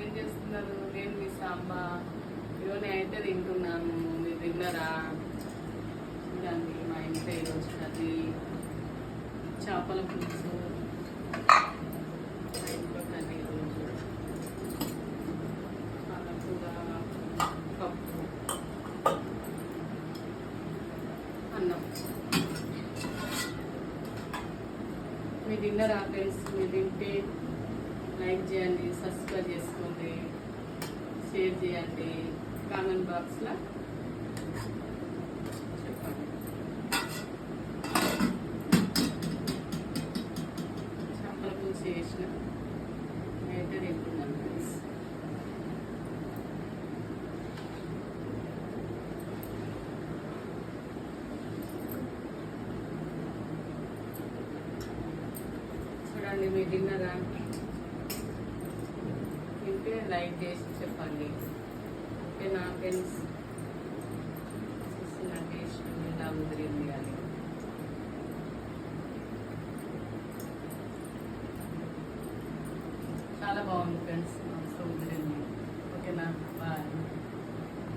ఏం చేస్తున్నారు? నేను మీ సాంబా. ఈరోజు నేనైతే తింటున్నాను. మీరు తిన్నారా? చూడండి మా ఇంట్లో ఈరోజు కర్రీ చేపల పులుసు. మా ఇంట్లో కర్రీ ఈరోజు పాలకూర, పప్పు, అన్నం. మీరు తిన్నారా ఫ్రెండ్స్? మీరు తింటే లైక్ చేయండి, సబ్స్క్రైబ్ చేసుకోండి, షేర్ చేయండి, కామెంట్ బాక్స్లో చెప్పండి. చేపల పులుసు చేసిన అయితే తింటున్నాను ఫ్రెండ్స్. చూడండి మీరు తిన్నారా? తింటే లైక్ చేసి చెప్పండి. ఓకేనా ఫ్రెండ్స్? చూసిన టేస్ట్ ఎలా కుదిరింది అని. చాలా బాగుంది ఫ్రెండ్స్, మస్తు కుదిరింది. ఓకేనా? బాయ్.